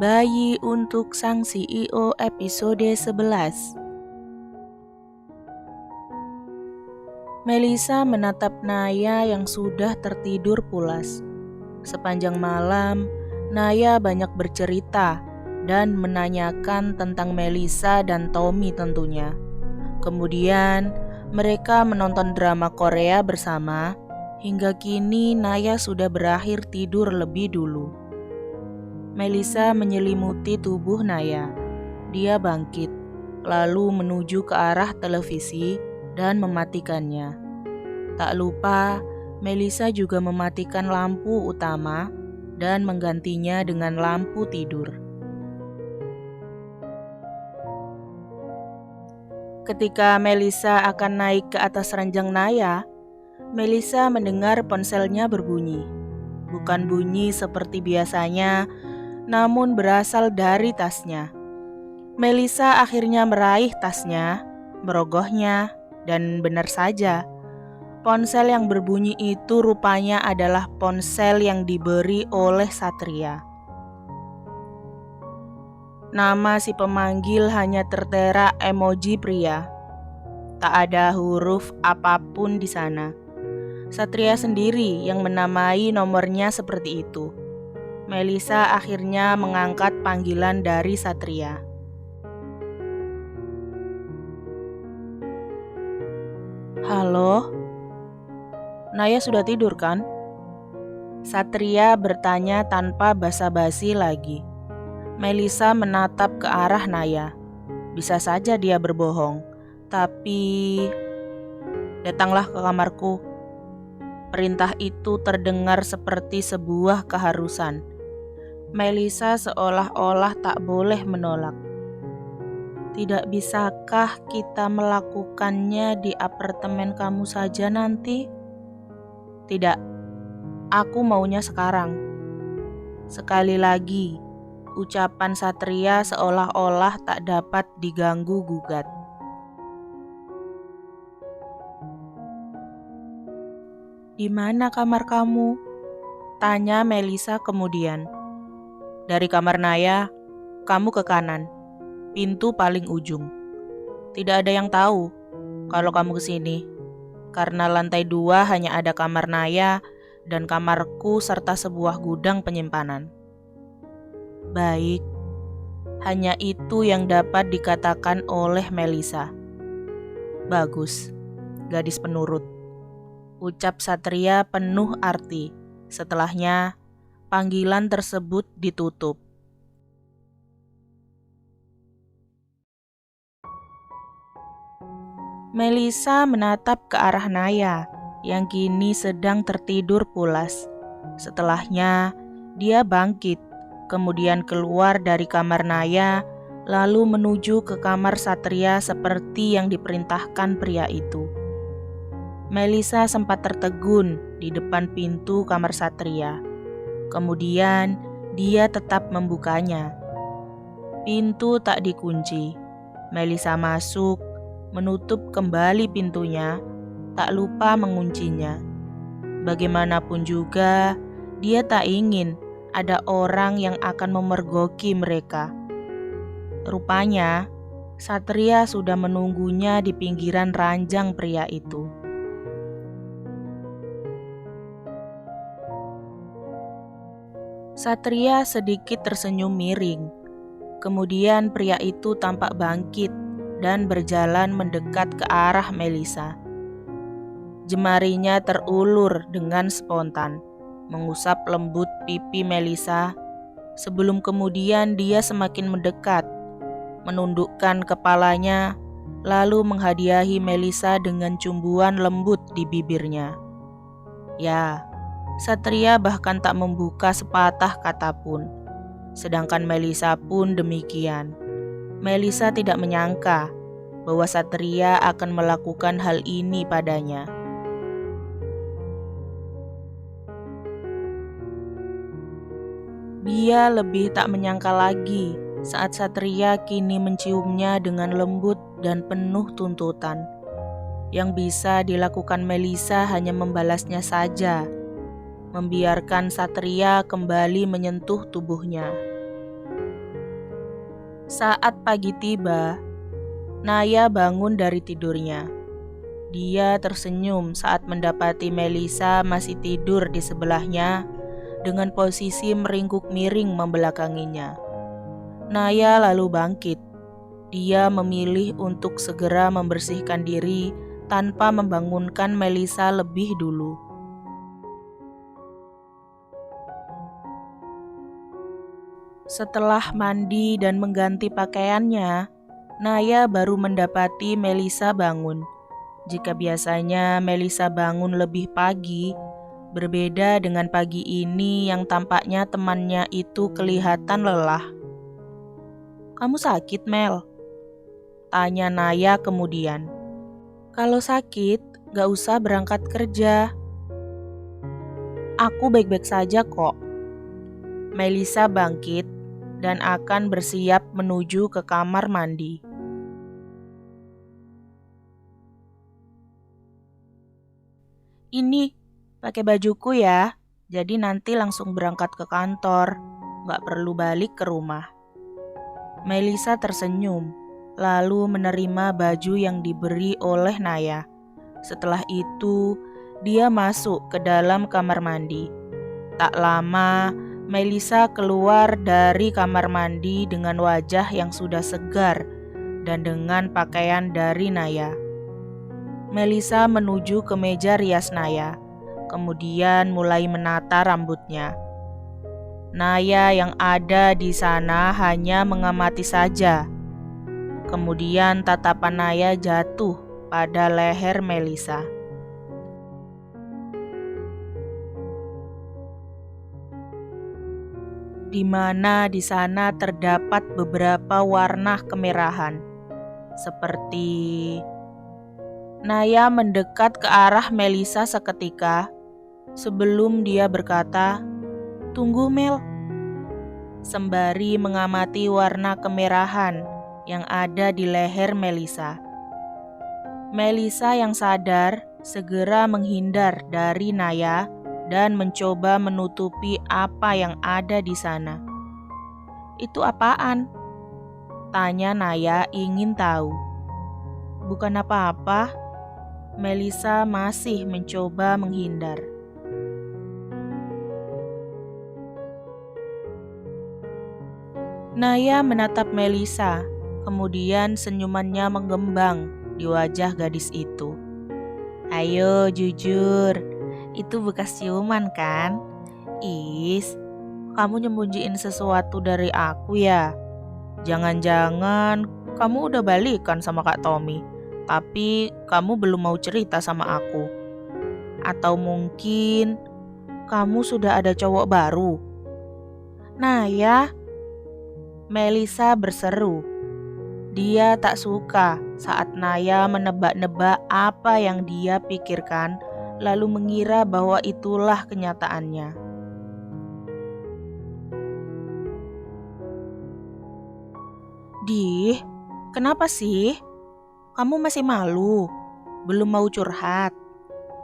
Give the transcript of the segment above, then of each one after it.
Bayi untuk Sang CEO episode 11. Melisa menatap Naya yang sudah tertidur pulas. Sepanjang malam, Naya banyak bercerita dan menanyakan tentang Melisa dan Tommy tentunya. Kemudian, mereka menonton drama Korea bersama. Hingga kini Naya sudah berakhir tidur lebih dulu. Melisa menyelimuti tubuh Naya. Dia bangkit, lalu menuju ke arah televisi dan mematikannya. Tak lupa, Melisa juga mematikan lampu utama dan menggantinya dengan lampu tidur. Ketika Melisa akan naik ke atas ranjang Naya, Melisa mendengar ponselnya berbunyi. Bukan bunyi seperti biasanya, namun berasal dari tasnya. Melisa akhirnya meraih tasnya, merogohnya, dan benar saja, ponsel yang berbunyi itu rupanya adalah ponsel yang diberi oleh Satria. Nama si pemanggil hanya tertera emoji pria. Tak ada huruf apapun di sana. Satria sendiri yang menamai nomornya seperti itu. Melisa akhirnya mengangkat panggilan dari Satria. Halo? Naya sudah tidur kan? Satria bertanya tanpa basa-basi lagi. Melisa menatap ke arah Naya. Bisa saja dia berbohong, tapi... Datanglah ke kamarku. Perintah itu terdengar seperti sebuah keharusan. Melisa seolah-olah tak boleh menolak. Tidak bisakah kita melakukannya di apartemen kamu saja nanti? Tidak, aku maunya sekarang. Sekali lagi, ucapan Satria seolah-olah tak dapat diganggu-gugat. Di mana kamar kamu? Tanya Melisa kemudian. Dari kamar Naya, kamu ke kanan, pintu paling ujung. Tidak ada yang tahu kalau kamu kesini, karena lantai 2 hanya ada kamar Naya dan kamarku serta sebuah gudang penyimpanan. Baik, hanya itu yang dapat dikatakan oleh Melisa. Bagus, gadis penurut. Ucap Satria penuh arti. Setelahnya, panggilan tersebut ditutup. Melisa menatap ke arah Naya yang kini sedang tertidur pulas. Setelahnya, dia bangkit, kemudian keluar dari kamar Naya, lalu menuju ke kamar Satria seperti yang diperintahkan pria itu. Melisa sempat tertegun di depan pintu kamar Satria. Kemudian, dia tetap membukanya. Pintu tak dikunci. Melisa masuk, menutup kembali pintunya, tak lupa menguncinya. Bagaimanapun juga, dia tak ingin ada orang yang akan memergoki mereka. Rupanya, Satria sudah menunggunya di pinggiran ranjang pria itu. Satria sedikit tersenyum miring. Kemudian pria itu tampak bangkit dan berjalan mendekat ke arah Melisa. Jemarinya terulur dengan spontan, mengusap lembut pipi Melisa. Sebelum kemudian dia semakin mendekat, menundukkan kepalanya, lalu menghadiahi Melisa dengan cumbuan lembut di bibirnya. Ya, Satria bahkan tak membuka sepatah kata pun. Sedangkan Melisa pun demikian. Melisa tidak menyangka bahwa Satria akan melakukan hal ini padanya. Dia lebih tak menyangka lagi saat Satria kini menciumnya dengan lembut dan penuh tuntutan. Yang bisa dilakukan Melisa hanya membalasnya saja, membiarkan Satria kembali menyentuh tubuhnya. Saat pagi tiba, Naya bangun dari tidurnya. Dia tersenyum saat mendapati Melisa masih tidur di sebelahnya dengan posisi meringkuk miring membelakanginya. Naya lalu bangkit. Dia memilih untuk segera membersihkan diri tanpa membangunkan Melisa lebih dulu. Setelah mandi dan mengganti pakaiannya, Naya baru mendapati Melisa bangun. Jika biasanya Melisa bangun lebih pagi, berbeda dengan pagi ini yang tampaknya temannya itu kelihatan lelah. "Kamu sakit, Mel?" tanya Naya kemudian. "Kalau sakit, gak usah berangkat kerja. Aku baik-baik saja kok." Melisa bangkit dan akan bersiap menuju ke kamar mandi. "Ini, pakai bajuku ya, jadi nanti langsung berangkat ke kantor, gak perlu balik ke rumah." Melisa tersenyum, lalu menerima baju yang diberi oleh Naya. Setelah itu, dia masuk ke dalam kamar mandi. Tak lama, Melisa keluar dari kamar mandi dengan wajah yang sudah segar dan dengan pakaian dari Naya. Melisa menuju ke meja rias Naya, kemudian mulai menata rambutnya. Naya yang ada di sana hanya mengamati saja. Kemudian tatapan Naya jatuh pada leher Melisa. Di mana di sana terdapat beberapa warna kemerahan. Seperti Naya mendekat ke arah Melisa seketika sebelum dia berkata, "Tunggu, Mel," sembari mengamati warna kemerahan yang ada di leher Melisa. Melisa yang sadar segera menghindar dari Naya dan mencoba menutupi apa yang ada di sana. "Itu apaan?" tanya Naya ingin tahu. "Bukan apa-apa." Melisa masih mencoba menghindar. Naya menatap Melisa, kemudian senyumannya menggembang di wajah gadis itu. "Ayo jujur, itu bekas ciuman kan? Is, kamu nyembunyiin sesuatu dari aku ya? Jangan-jangan kamu udah balikan sama Kak Tommy, tapi kamu belum mau cerita sama aku. Atau mungkin kamu sudah ada cowok baru?" "Naya," Melisa berseru. Dia tak suka saat Naya menebak-nebak apa yang dia pikirkan, lalu mengira bahwa itulah kenyataannya. "Dih, kenapa sih? Kamu masih malu? Belum mau curhat?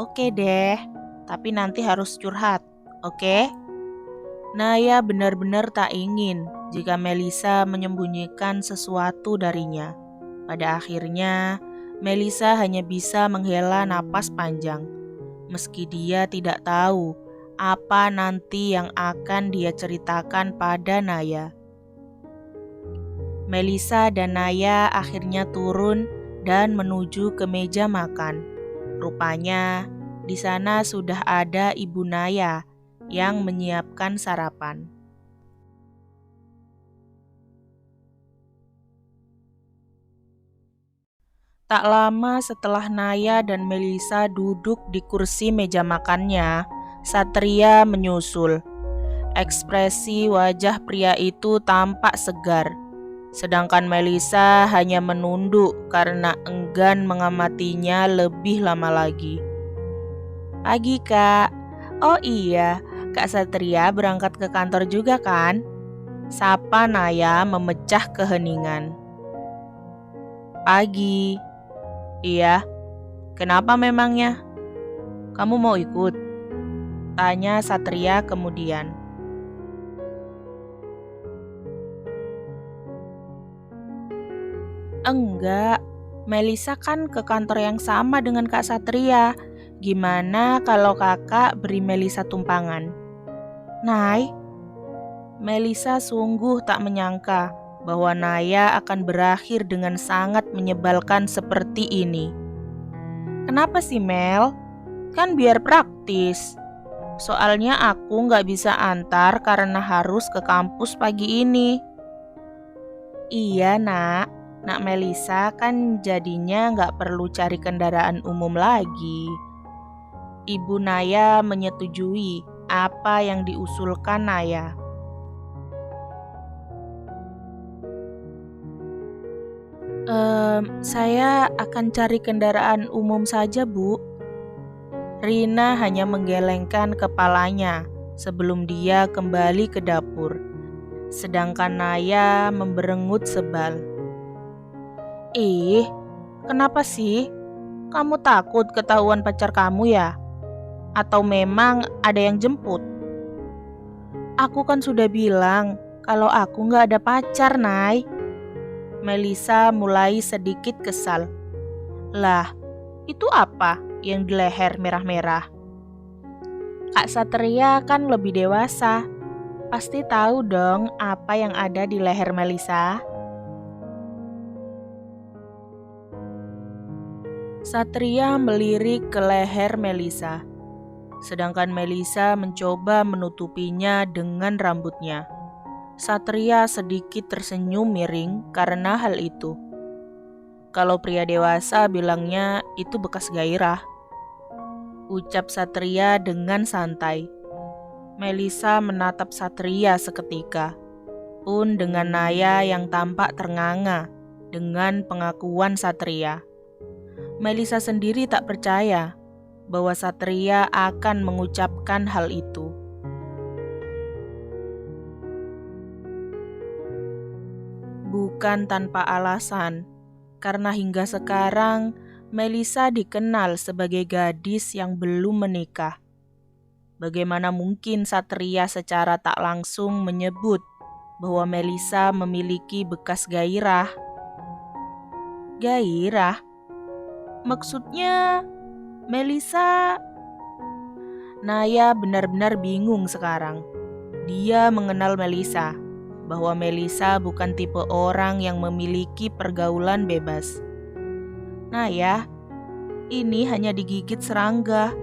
Oke deh, tapi nanti harus curhat, oke?" Naya benar-benar tak ingin jika Melisa menyembunyikan sesuatu darinya. Pada akhirnya, Melisa hanya bisa menghela napas panjang, meski dia tidak tahu apa nanti yang akan dia ceritakan pada Naya. Melisa dan Naya akhirnya turun dan menuju ke meja makan. Rupanya, di sana sudah ada Ibu Naya yang menyiapkan sarapan. Tak lama setelah Naya dan Melisa duduk di kursi meja makannya, Satria menyusul. Ekspresi wajah pria itu tampak segar, sedangkan Melisa hanya menunduk karena enggan mengamatinya lebih lama lagi. "Pagi, Kak. Oh iya, Kak Satria berangkat ke kantor juga kan?" sapa Naya memecah keheningan. "Pagi." "Iya, kenapa memangnya? Kamu mau ikut?" tanya Satria kemudian. Enggak, Melisa kan ke kantor yang sama dengan Kak Satria. Gimana kalau kakak beri Melisa tumpangan? Nay, Melisa sungguh tak menyangka bahwa Naya akan berakhir dengan sangat menyebalkan seperti ini. Kenapa sih Mel? Kan biar praktis. Soalnya aku nggak bisa antar karena harus ke kampus pagi ini. Iya nak, Nak Melisa kan jadinya nggak perlu cari kendaraan umum lagi. Ibu Naya menyetujui apa yang diusulkan Naya. Saya akan cari kendaraan umum saja, Bu. Rina hanya menggelengkan kepalanya sebelum dia kembali ke dapur. Sedangkan Naya memberengut sebal. Kenapa sih? Kamu takut ketahuan pacar kamu ya? Atau memang ada yang jemput? Aku kan sudah bilang kalau aku nggak ada pacar, Nay. Melisa mulai sedikit kesal. Lah, itu apa yang di leher merah-merah? Kak Satria kan lebih dewasa. Pasti tahu dong apa yang ada di leher Melisa. Satria melirik ke leher Melisa. Sedangkan Melisa mencoba menutupinya dengan rambutnya. Satria sedikit tersenyum miring karena hal itu. Kalau pria dewasa bilangnya itu bekas gairah, ucap Satria dengan santai. Melisa menatap Satria seketika, pun dengan Naya yang tampak ternganga dengan pengakuan Satria. Melisa sendiri tak percaya bahwa Satria akan mengucapkan hal itu. Bukan tanpa alasan, karena hingga sekarang Melisa dikenal sebagai gadis yang belum menikah. Bagaimana mungkin Satria secara tak langsung menyebut bahwa Melisa memiliki bekas gairah? Gairah? Maksudnya Melisa? Naya benar-benar bingung sekarang. Dia mengenal Melisa, bahwa Melisa bukan tipe orang yang memiliki pergaulan bebas. Naya, ini hanya digigit serangga.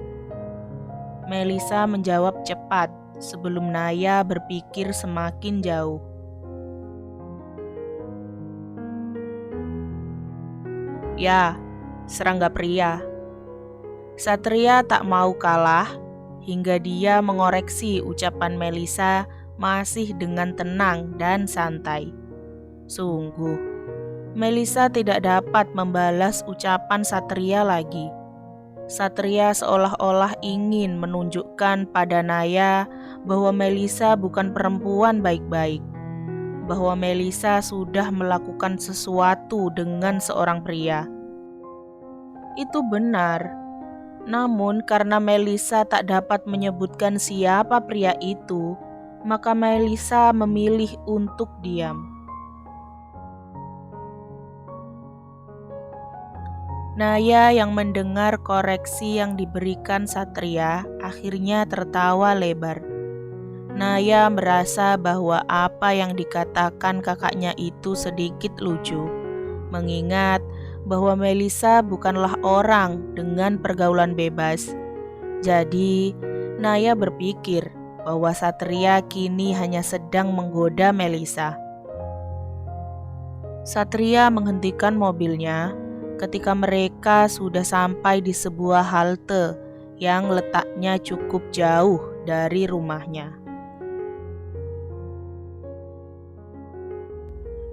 Melisa menjawab cepat sebelum Naya berpikir semakin jauh. Ya, serangga pria. Satria tak mau kalah hingga dia mengoreksi ucapan Melisa masih dengan tenang dan santai. Sungguh, Melisa tidak dapat membalas ucapan Satria lagi. Satria seolah-olah ingin menunjukkan pada Naya bahwa Melisa bukan perempuan baik-baik, bahwa Melisa sudah melakukan sesuatu dengan seorang pria. Itu benar, namun karena Melisa tak dapat menyebutkan siapa pria itu, maka Melisa memilih untuk diam. Naya yang mendengar koreksi yang diberikan Satria akhirnya tertawa lebar. Naya merasa bahwa apa yang dikatakan kakaknya itu sedikit lucu, mengingat bahwa Melisa bukanlah orang dengan pergaulan bebas. Jadi, Naya berpikir bahwa Satria kini hanya sedang menggoda Melisa. Satria menghentikan mobilnya ketika mereka sudah sampai di sebuah halte yang letaknya cukup jauh dari rumahnya.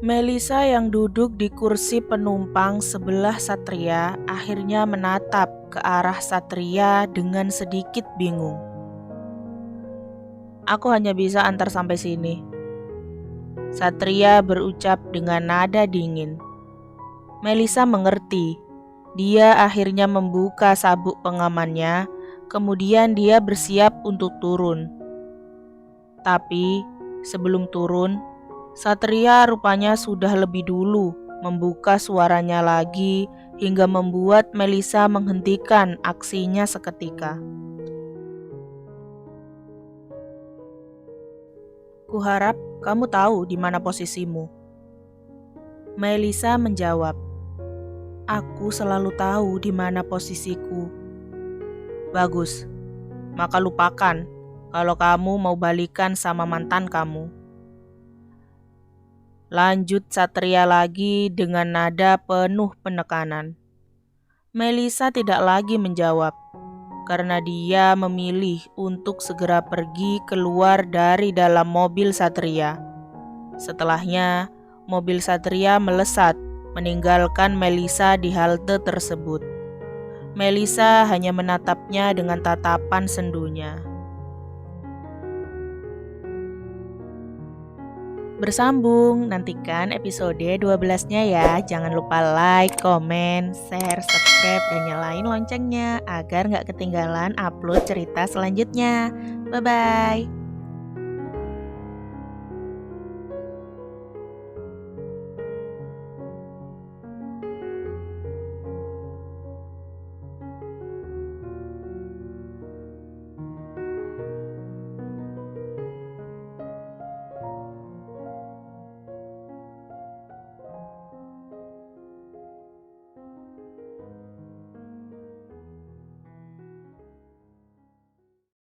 Melisa yang duduk di kursi penumpang sebelah Satria akhirnya menatap ke arah Satria dengan sedikit bingung. Aku hanya bisa antar sampai sini. Satria berucap dengan nada dingin. Melisa mengerti. Dia akhirnya membuka sabuk pengamannya, kemudian dia bersiap untuk turun. Tapi sebelum turun, Satria rupanya sudah lebih dulu membuka suaranya lagi hingga membuat Melisa menghentikan aksinya seketika. Kuharap kamu tahu di mana posisimu. Melisa menjawab, aku selalu tahu di mana posisiku. Bagus, maka lupakan kalau kamu mau balikan sama mantan kamu. Lanjut Satria lagi dengan nada penuh penekanan. Melisa tidak lagi menjawab karena dia memilih untuk segera pergi keluar dari dalam mobil Satria. Setelahnya, mobil Satria melesat meninggalkan Melisa di halte tersebut. Melisa hanya menatapnya dengan tatapan sendunya. Bersambung, nantikan episode 12-nya ya. Jangan lupa like, komen, share, subscribe, dan nyalain loncengnya agar nggak ketinggalan upload cerita selanjutnya. Bye-bye.